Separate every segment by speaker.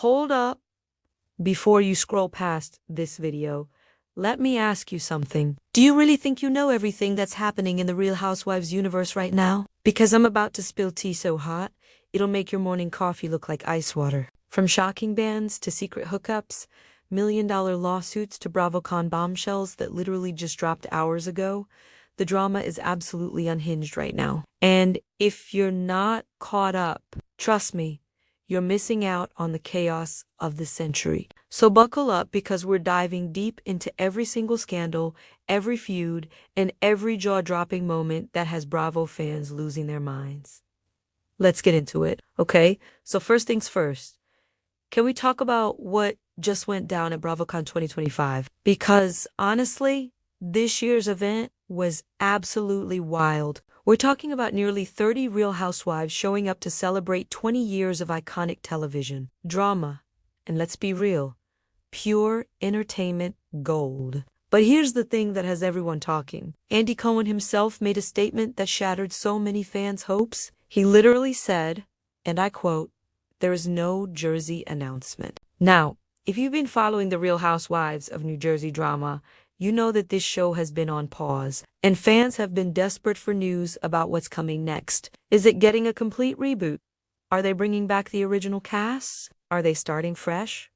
Speaker 1: Hold up. Before you scroll past this video, let me ask you something. Do you really think you know everything that's happening in the Real Housewives universe right now? Because I'm about to spill tea so hot, it'll make your morning coffee look like ice water. From shocking bans to secret hookups, million-dollar lawsuits to BravoCon bombshells that literally just dropped hours ago, the drama is absolutely unhinged right now. And if you're not caught up, trust me, you're missing out on the chaos of the century. So buckle up because we're diving deep into every single scandal, every feud, and every jaw-dropping moment that has Bravo fans losing their minds. Let's get into it, okay? So first things first, can we talk about what just went down at BravoCon 2025? Because honestly, this year's event was absolutely wild. We're talking about nearly 30 Real Housewives showing up to celebrate 20 years of iconic television, drama, and let's be real, pure entertainment gold. But here's the thing that has everyone talking. Andy Cohen himself made a statement that shattered so many fans' hopes. He literally said, and I quote, "There is no Jersey announcement." Now, if you've been following the Real Housewives of New Jersey drama, you know that this show has been on pause, and fans have been desperate for news about what's coming next. Is it getting a complete reboot? Are they bringing back the original cast? Are they starting fresh?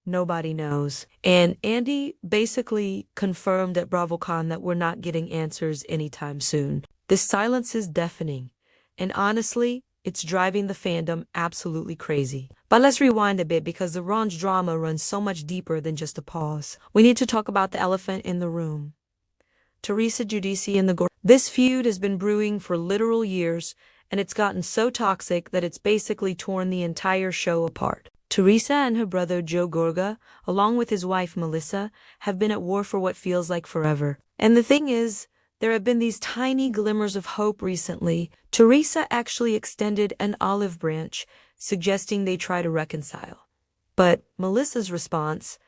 Speaker 1: Nobody knows. And Andy basically confirmed at BravoCon that we're not getting answers anytime soon. This silence is deafening, and honestly, it's driving the fandom absolutely crazy. But let's rewind a bit because the RHONJ drama runs so much deeper than just a pause. We need to talk about the elephant in the room. Teresa Giudice and the Gore. This feud has been brewing for literal years, and it's gotten so toxic that it's basically torn the entire show apart. Teresa and her brother Joe Gorga, along with his wife Melissa, have been at war for what feels like forever. And the thing is, there have been these tiny glimmers of hope recently. Teresa actually extended an olive branch, suggesting they try to reconcile. But Melissa's response,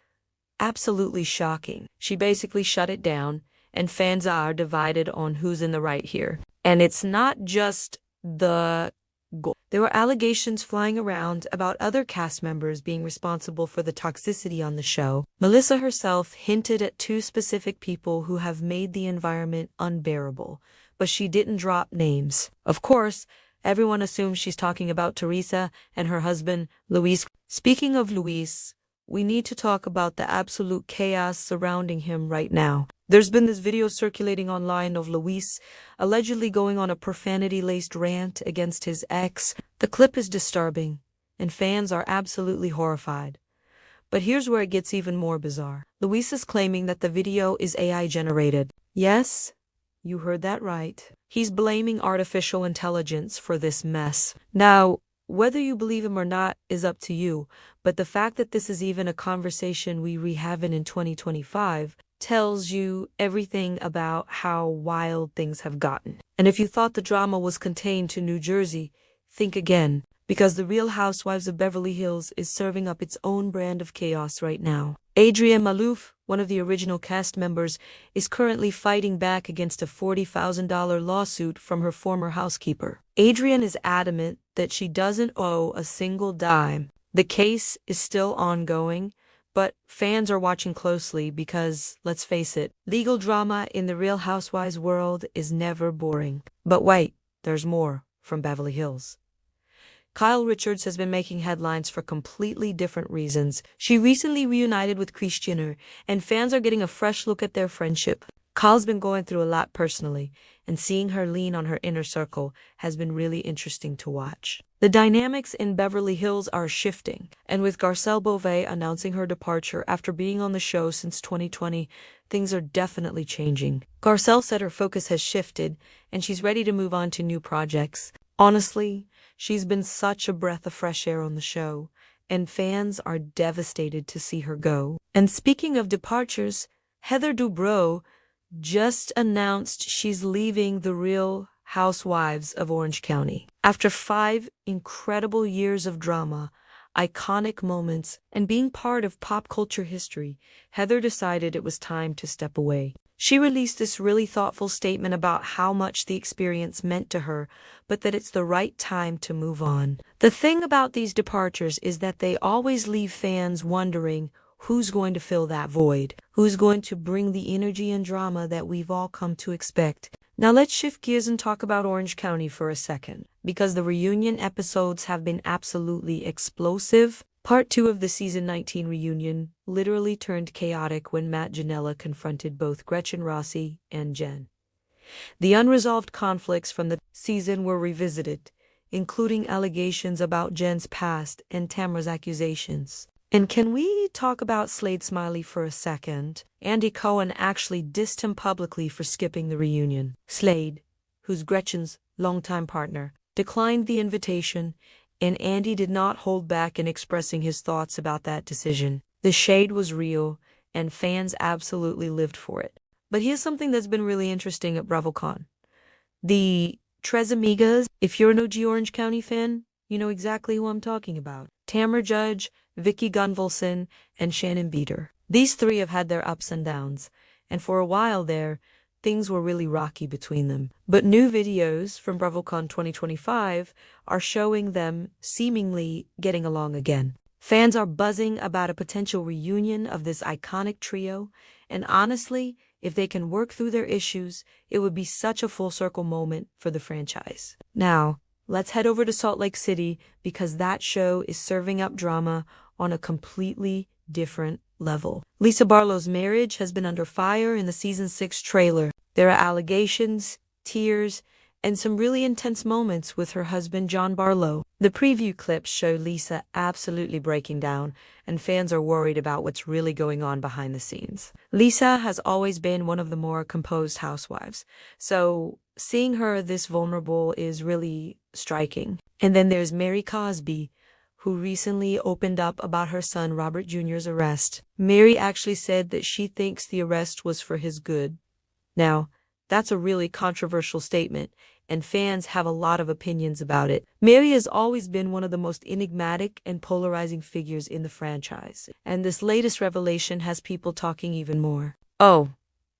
Speaker 1: absolutely shocking. She basically shut it down, and fans are divided on who's in the right here. And it's not just the goal. There were allegations flying around about other cast members being responsible for the toxicity on the show. Melissa herself hinted at two specific people who have made the environment unbearable, but she didn't drop names. Of course, everyone assumes she's talking about Teresa and her husband, Luis. Speaking of Luis, we need to talk about the absolute chaos surrounding him right now. There's been this video circulating online of Luis allegedly going on a profanity-laced rant against his ex. The clip is disturbing, and fans are absolutely horrified. But here's where it gets even more bizarre. Luis is claiming that the video is AI-generated. Yes, you heard that right. He's blaming artificial intelligence for this mess. Now, whether you believe him or not is up to you, but the fact that this is even a conversation we having in 2025 tells you everything about how wild things have gotten. And if you thought the drama was contained to New Jersey, think again, because the Real Housewives of Beverly Hills is serving up its own brand of chaos right now. Adrienne Maloof, one of the original cast members, is currently fighting back against a $40,000 lawsuit from her former housekeeper. Adrienne is adamant that she doesn't owe a single dime. The case is still ongoing, but fans are watching closely because, let's face it, legal drama in the Real Housewives world is never boring. But wait, there's more from Beverly Hills. Kyle Richards has been making headlines for completely different reasons. She recently reunited with Kris Jenner, and fans are getting a fresh look at their friendship. Kyle's been going through a lot personally, and seeing her lean on her inner circle has been really interesting to watch. The dynamics in Beverly Hills are shifting, and with Garcelle Beauvais announcing her departure after being on the show since 2020, things are definitely changing. Garcelle said her focus has shifted, and she's ready to move on to new projects. Honestly, she's been such a breath of fresh air on the show, and fans are devastated to see her go. And speaking of departures, Heather Dubrow just announced she's leaving the Real Housewives of Orange County. After 5 incredible years of drama, iconic moments, and being part of pop culture history, Heather decided it was time to step away. She released this really thoughtful statement about how much the experience meant to her, but that it's the right time to move on. The thing about these departures is that they always leave fans wondering who's going to fill that void, who's going to bring the energy and drama that we've all come to expect. Now let's shift gears and talk about Orange County for a second, because the reunion episodes have been absolutely explosive. Part 2 of the season 19 reunion literally turned chaotic when Matt Janella confronted both Gretchen Rossi and Jen. The unresolved conflicts from the season were revisited, including allegations about Jen's past and Tamra's accusations. And can we talk about Slade Smiley for a second? Andy Cohen actually dissed him publicly for skipping the reunion. Slade, who's Gretchen's longtime partner, declined the invitation, and Andy did not hold back in expressing his thoughts about that decision. The shade was real, and fans absolutely lived for it. But here's something that's been really interesting at BravoCon. The Tres Amigas, if you're an OG Orange County fan, you know exactly who I'm talking about. Tamra Judge, Vicky Gunvalson, and Shannon Beater. These three have had their ups and downs, and for a while there, things were really rocky between them. But new videos from BravoCon 2025 are showing them seemingly getting along again. Fans are buzzing about a potential reunion of this iconic trio, and honestly, if they can work through their issues, it would be such a full circle moment for the franchise. Now, let's head over to Salt Lake City because that show is serving up drama on a completely different level. Lisa Barlow's marriage has been under fire in the season 6 trailer. There are allegations, tears, and some really intense moments with her husband John Barlow. The preview clips show Lisa absolutely breaking down, and fans are worried about what's really going on behind the scenes. Lisa has always been one of the more composed housewives, so seeing her this vulnerable is really striking. And then there's Mary Cosby, who recently opened up about her son Robert Jr.'s arrest. Mary actually said that she thinks the arrest was for his good. Now, that's a really controversial statement, and fans have a lot of opinions about it. Mary has always been one of the most enigmatic and polarizing figures in the franchise, and this latest revelation has people talking even more. Oh,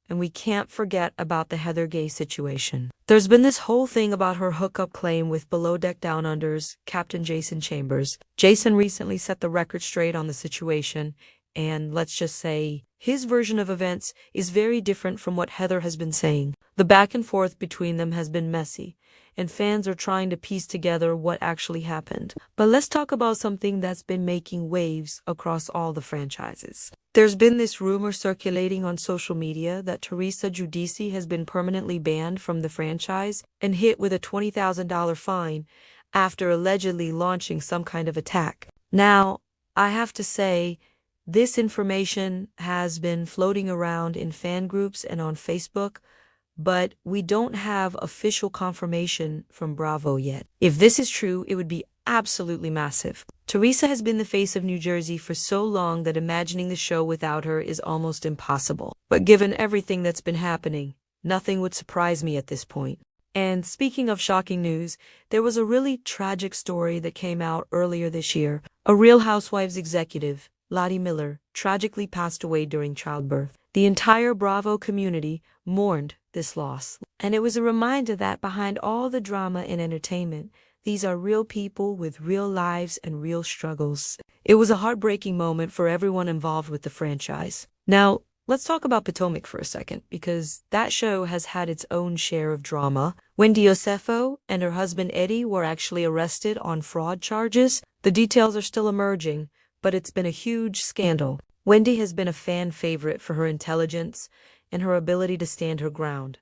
Speaker 1: and we can't forget about the Heather Gay situation. There's been this whole thing about her hookup claim with Below Deck Down Under's Captain Jason Chambers. Jason recently set the record straight on the situation, and let's just say his version of events is very different from what Heather has been saying. The back and forth between them has been messy, and fans are trying to piece together what actually happened. But let's talk about something that's been making waves across all the franchises. There's been this rumor circulating on social media that Teresa Giudice has been permanently banned from the franchise and hit with a $20,000 fine after allegedly launching some kind of attack. Now, I have to say, this information has been floating around in fan groups and on Facebook, but we don't have official confirmation from Bravo yet. If this is true, it would be absolutely massive. Teresa has been the face of New Jersey for so long that imagining the show without her is almost impossible. But given everything that's been happening, nothing would surprise me at this point. And speaking of shocking news, there was a really tragic story that came out earlier this year. A Real Housewives executive, Lottie Miller, tragically passed away during childbirth. The entire Bravo community mourned this loss, and it was a reminder that behind all the drama and entertainment, these are real people with real lives and real struggles. It was a heartbreaking moment for everyone involved with the franchise. Now, let's talk about Potomac for a second, because that show has had its own share of drama. Wendy Osefo and her husband Eddie were actually arrested on fraud charges. The details are still emerging, but it's been a huge scandal. Wendy has been a fan favorite for her intelligence and her ability to stand her ground,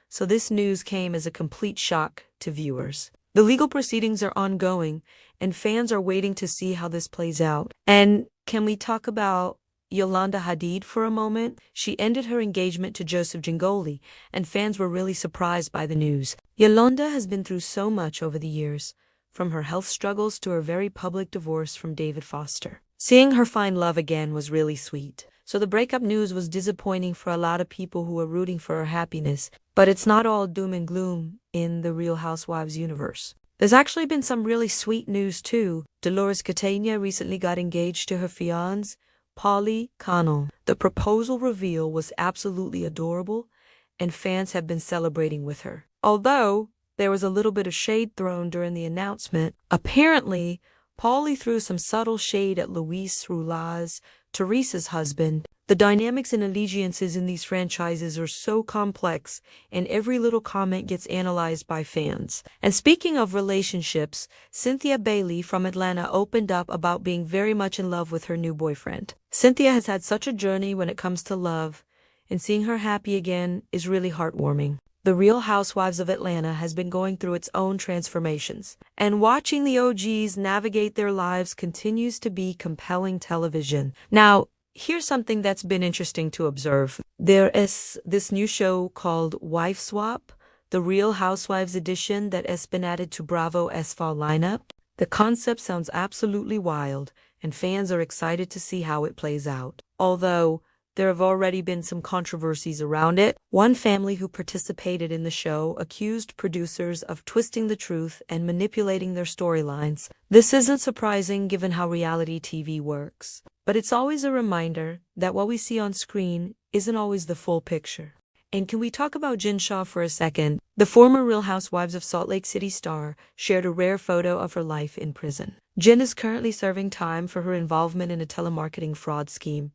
Speaker 1: so this news came as a complete shock to viewers. The legal proceedings are ongoing, and fans are waiting to see how this plays out. And can we talk about Yolanda Hadid for a moment? She ended her engagement to Joseph Gingoli, and fans were really surprised by the news. Yolanda has been through so much over the years, from her health struggles to her very public divorce from David Foster. Seeing her find love again was really sweet. So the breakup news was disappointing for a lot of people who were rooting for her happiness, but it's not all doom and gloom in the Real Housewives universe. There's actually been some really sweet news too. Dolores Catania recently got engaged to her fiancé, Polly Connell. The proposal reveal was absolutely adorable, and fans have been celebrating with her. Although there was a little bit of shade thrown during the announcement, apparently Polly threw some subtle shade at Luis Roulaz, Teresa's husband. The dynamics and allegiances in these franchises are so complex, and every little comment gets analyzed by fans. And speaking of relationships, Cynthia Bailey from Atlanta opened up about being very much in love with her new boyfriend. Cynthia has had such a journey when it comes to love, and seeing her happy again is really heartwarming. The Real Housewives of Atlanta has been going through its own transformations, and watching the OGs navigate their lives continues to be compelling television. Now, here's something that's been interesting to observe. There is this new show called Wife Swap, the Real Housewives edition that has been added to Bravo's fall lineup. The concept sounds absolutely wild, and fans are excited to see how it plays out. Although there have already been some controversies around it. One family who participated in the show accused producers of twisting the truth and manipulating their storylines. This isn't surprising given how reality TV works, but it's always a reminder that what we see on screen isn't always the full picture. And can we talk about Jen Shah for a second? The former Real Housewives of Salt Lake City star shared a rare photo of her life in prison. Jen is currently serving time for her involvement in a telemarketing fraud scheme,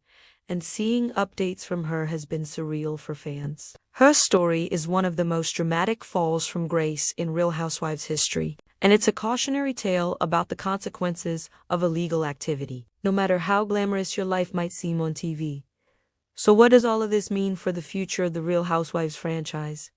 Speaker 1: and seeing updates from her has been surreal for fans. Her story is one of the most dramatic falls from grace in Real Housewives history, and it's a cautionary tale about the consequences of illegal activity, no matter how glamorous your life might seem on TV. So what does all of this mean for the future of the Real Housewives franchise?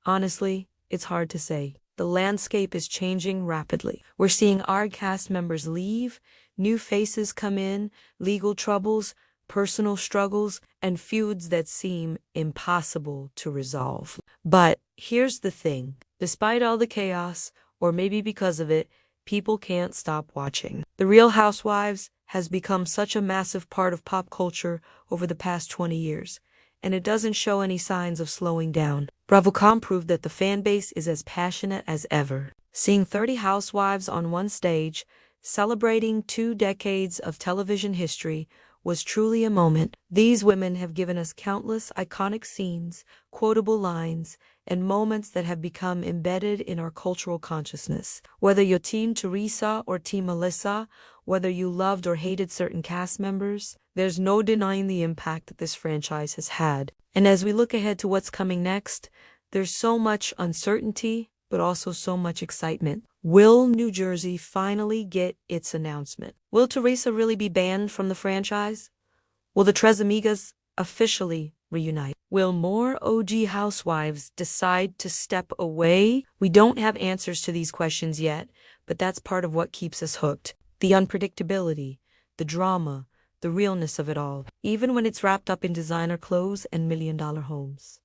Speaker 1: Honestly, it's hard to say. The landscape is changing rapidly. We're seeing our cast members leave, new faces come in, legal troubles, personal struggles, and feuds that seem impossible to resolve. But here's the thing. Despite all the chaos, or maybe because of it, people can't stop watching. The Real Housewives has become such a massive part of pop culture over the past 20 years, and it doesn't show any signs of slowing down. BravoCon proved that the fan base is as passionate as ever. Seeing 30 housewives on one stage, celebrating 2 decades of television history, was truly a moment. These women have given us countless iconic scenes, quotable lines, and moments that have become embedded in our cultural consciousness. Whether you're Team Teresa or Team Melissa, whether you loved or hated certain cast members, there's no denying the impact that this franchise has had. And as we look ahead to what's coming next, there's so much uncertainty, but also so much excitement. Will New Jersey finally get its announcement? Will Teresa really be banned from the franchise? Will the Tres Amigas officially reunite? Will more OG housewives decide to step away? We don't have answers to these questions yet, but that's part of what keeps us hooked. The unpredictability, the drama, the realness of it all, even when it's wrapped up in designer clothes and million-dollar homes.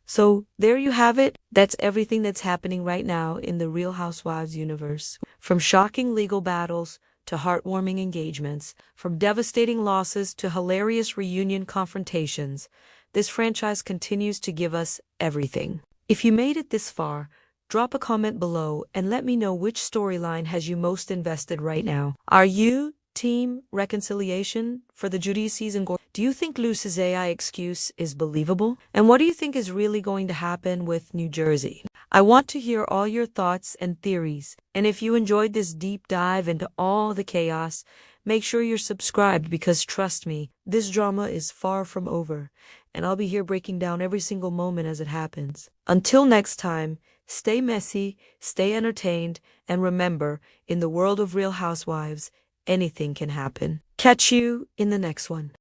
Speaker 1: So there you have it. That's everything that's happening right now in the Real Housewives universe. From shocking legal battles to heartwarming engagements, from devastating losses to hilarious reunion confrontations, this franchise continues to give us everything. If you made it this far, drop a comment below and let me know which storyline has you most invested right now. Are you Team Reconciliation for the Judy season? Do you think Luce's AI excuse is believable? And what do you think is really going to happen with New Jersey? I want to hear all your thoughts and theories. And if you enjoyed this deep dive into all the chaos, make sure you're subscribed because trust me, this drama is far from over. And I'll be here breaking down every single moment as it happens. Until next time, stay messy, stay entertained, and remember, in the world of Real Housewives, anything can happen. Catch you in the next one.